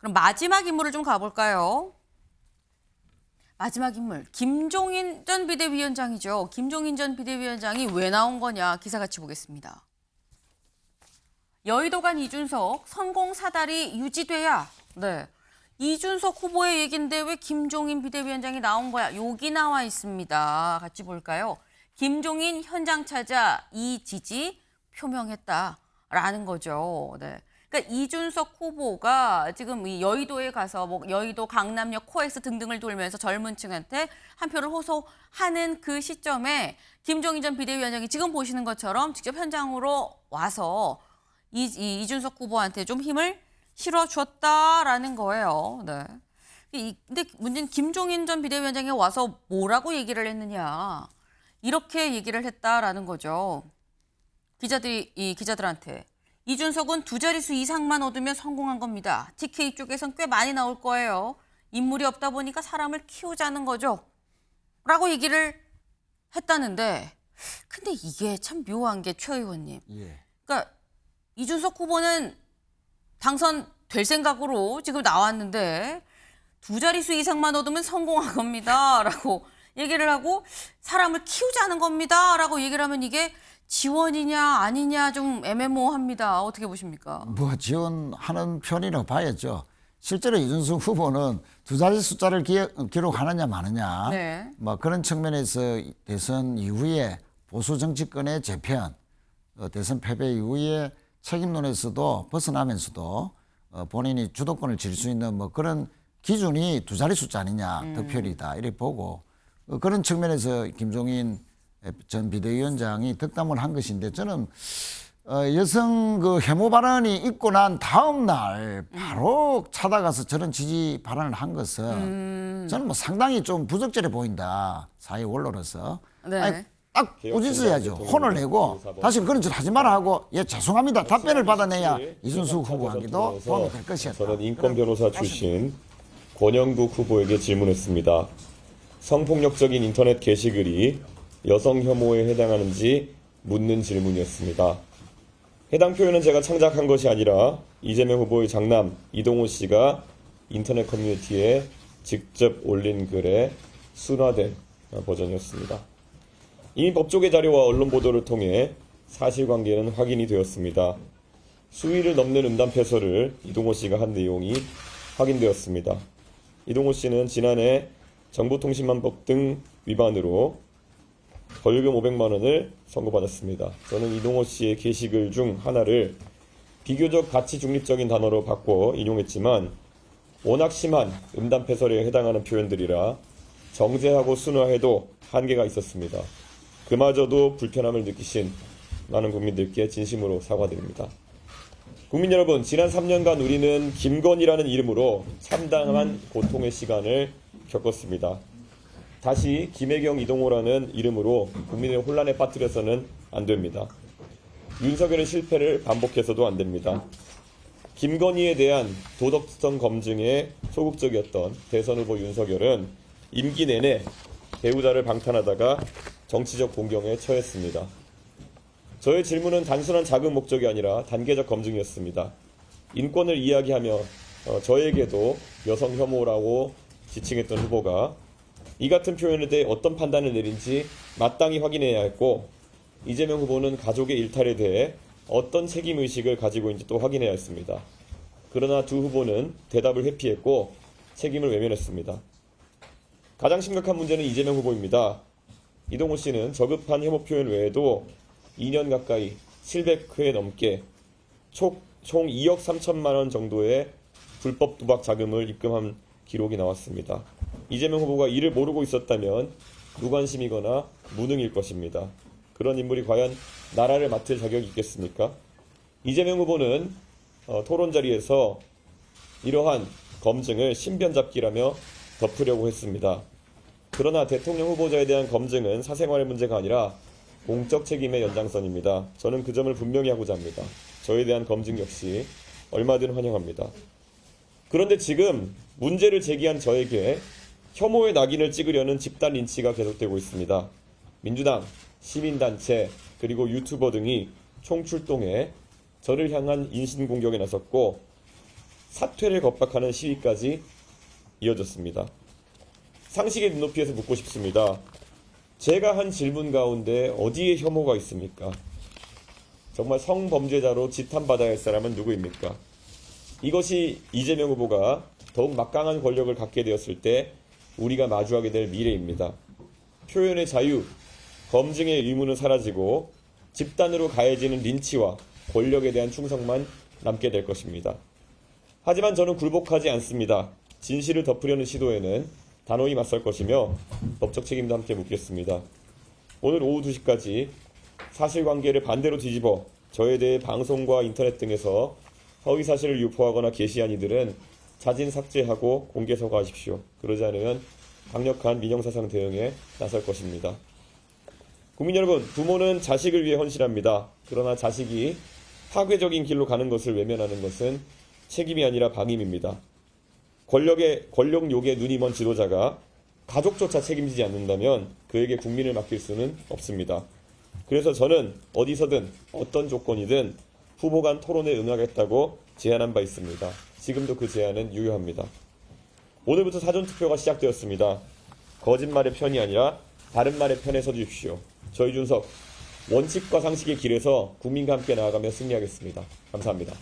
그럼 마지막 인물을 좀 가볼까요? 마지막 인물, 김종인 전 비대위원장이죠. 김종인 전 비대위원장이 왜 나온 거냐 기사 같이 보겠습니다. 여의도 간 이준석 성공 사달이 유지돼야. 네. 이준석 후보의 얘기인데 왜 김종인 비대위원장이 나온 거야? 여기 나와 있습니다. 같이 볼까요? 김종인 현장 찾아 이 지지 표명했다라는 거죠. 네. 그러니까 이준석 후보가 지금 이 여의도에 가서 뭐 여의도 강남역 코엑스 등등을 돌면서 젊은 층한테 한 표를 호소하는 그 시점에 김종인 전 비대위원장이 지금 보시는 것처럼 직접 현장으로 와서 이준석 후보한테 좀 힘을 실어줬다라는 거예요. 네. 근데 문제는 김종인 전 비대위원장이 와서 뭐라고 얘기를 했느냐. 이렇게 얘기를 했다라는 거죠. 기자들한테. 이준석은 두 자릿수 이상만 얻으면 성공한 겁니다. TK 쪽에선 꽤 많이 나올 거예요. 인물이 없다 보니까 사람을 키우자는 거죠. 라고 얘기를 했다는데 근데 이게 참 묘한 게 최 의원님. 그러니까 이준석 후보는 당선될 생각으로 지금 나왔는데 두 자릿수 이상만 얻으면 성공한 겁니다. 라고 얘기를 하고 사람을 키우자는 겁니다. 라고 얘기를 하면 이게 지원이냐 아니냐 좀 애매모호합니다. 어떻게 보십니까? 뭐 지원하는 편이라고 봐야죠. 실제로 이준석 후보는 두 자리 숫자를 기록하느냐 마느냐 네. 뭐 그런 측면에서 대선 이후에 보수 정치권의 재편, 대선 패배 이후에 책임론에서도 벗어나면서도 본인이 주도권을 쥘 수 있는 뭐 그런 기준이 두 자리 숫자 아니냐 득표율이다 이렇게 보고 그런 측면에서 김종인 전 비대위원장이 덕담을 한 것인데 저는 여성 그 혐오 발언이 있고 난 다음 날 바로 찾아가서 저런 지지 발언을 한 것은 저는 뭐 상당히 좀 부적절해 보인다 사회 원로로서. 네. 아니, 딱 꾸짖어야죠. 혼을 내고 다시 그런 짓 하지 마라 하고 예 죄송합니다 답변을 받아내야 이준석 후보에게도 도움이 될 것이었다. 저는 인권 변호사 출신 권영국 후보에게 질문했습니다. 성폭력적인 인터넷 게시글이 여성 혐오에 해당하는지 묻는 질문이었습니다. 해당 표현은 제가 창작한 것이 아니라 이재명 후보의 장남 이동호 씨가 인터넷 커뮤니티에 직접 올린 글의 순화된 버전이었습니다. 이미 법조계 자료와 언론 보도를 통해 사실관계는 확인이 되었습니다. 수위를 넘는 음담 패설을 이동호 씨가 한 내용이 확인되었습니다. 이동호 씨는 지난해 정보통신망법 등 위반으로 벌금 500만 원을 선고받았습니다. 저는 이동호 씨의 게시글 중 하나를 비교적 가치 중립적인 단어로 바꿔 인용했지만 워낙 심한 음담 패설에 해당하는 표현들이라 정제하고 순화해도 한계가 있었습니다. 그마저도 불편함을 느끼신 많은 국민들께 진심으로 사과드립니다. 국민 여러분, 지난 3년간 우리는 김건희라는 이름으로 참담한 고통의 시간을 겪었습니다. 다시 김혜경, 이동호라는 이름으로 국민을 혼란에 빠뜨려서는 안 됩니다. 윤석열의 실패를 반복해서도 안 됩니다. 김건희에 대한 도덕성 검증에 소극적이었던 대선 후보 윤석열은 임기 내내 배우자를 방탄하다가 정치적 공경에 처했습니다. 저의 질문은 단순한 자금 목적이 아니라 단계적 검증이었습니다. 인권을 이야기하며 저에게도 여성 혐오라고 지칭했던 후보가 이 같은 표현에 대해 어떤 판단을 내린지 마땅히 확인해야 했고 이재명 후보는 가족의 일탈에 대해 어떤 책임의식을 가지고 있는지 또 확인해야 했습니다. 그러나 두 후보는 대답을 회피했고 책임을 외면했습니다. 가장 심각한 문제는 이재명 후보입니다. 이동호 씨는 저급한 혐오 표현 외에도 2년 가까이 700회 넘게 총 2억 3천만 원 정도의 불법 도박 자금을 입금한 기록이 나왔습니다. 이재명 후보가 이를 모르고 있었다면 무관심이거나 무능일 것입니다. 그런 인물이 과연 나라를 맡을 자격이 있겠습니까? 이재명 후보는 토론 자리에서 이러한 검증을 신변잡기라며 덮으려고 했습니다. 그러나 대통령 후보자에 대한 검증은 사생활의 문제가 아니라 공적 책임의 연장선입니다. 저는 그 점을 분명히 하고자 합니다. 저에 대한 검증 역시 얼마든 환영합니다. 그런데 지금 문제를 제기한 저에게 혐오의 낙인을 찍으려는 집단 린치가 계속되고 있습니다. 민주당, 시민단체, 그리고 유튜버 등이 총출동해 저를 향한 인신공격에 나섰고 사퇴를 겁박하는 시위까지 이어졌습니다. 상식의 눈높이에서 묻고 싶습니다. 제가 한 질문 가운데 어디에 혐오가 있습니까? 정말 성범죄자로 지탄받아야 할 사람은 누구입니까? 이것이 이재명 후보가 더욱 막강한 권력을 갖게 되었을 때 우리가 마주하게 될 미래입니다. 표현의 자유, 검증의 의무는 사라지고 집단으로 가해지는 린치와 권력에 대한 충성만 남게 될 것입니다. 하지만 저는 굴복하지 않습니다. 진실을 덮으려는 시도에는 단호히 맞설 것이며 법적 책임도 함께 묻겠습니다. 오늘 오후 2시까지 사실관계를 반대로 뒤집어 저에 대해 방송과 인터넷 등에서 허위사실을 유포하거나 게시한 이들은 자진 삭제하고 공개 사과하십시오. 그러지 않으면 강력한 민형사상 대응에 나설 것입니다. 국민 여러분, 부모는 자식을 위해 헌신합니다. 그러나 자식이 파괴적인 길로 가는 것을 외면하는 것은 책임이 아니라 방임입니다. 권력 욕에 눈이 먼 지도자가 가족조차 책임지지 않는다면 그에게 국민을 맡길 수는 없습니다. 그래서 저는 어디서든 어떤 조건이든 후보 간 토론에 응하겠다고 제안한 바 있습니다. 지금도 그 제안은 유효합니다. 오늘부터 사전투표가 시작되었습니다. 거짓말의 편이 아니라 바른 말의 편에 서주십시오. 저 이준석, 원칙과 상식의 길에서 국민과 함께 나아가며 승리하겠습니다. 감사합니다.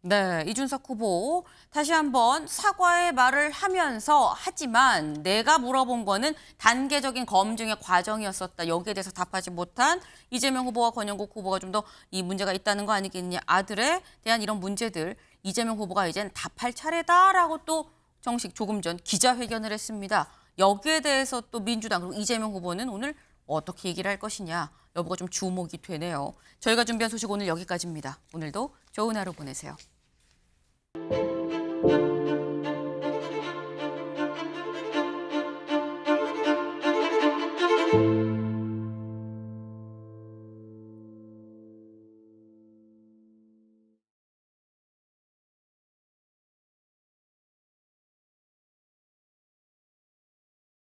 네, 이준석 후보 다시 한번 사과의 말을 하면서 하지만 내가 물어본 거는 단계적인 검증의 과정이었었다. 여기에 대해서 답하지 못한 이재명 후보와 권영국 후보가 좀 더 이 문제가 있다는 거 아니겠느냐. 아들에 대한 이런 문제들 이재명 후보가 이젠 답할 차례다라고 또 정식 조금 전 기자회견을 했습니다. 여기에 대해서 또 민주당 그리고 이재명 후보는 오늘 어떻게 얘기를 할 것이냐 여부가 좀 주목이 되네요. 저희가 준비한 소식 오늘 여기까지입니다. 오늘도 좋은 하루 보내세요.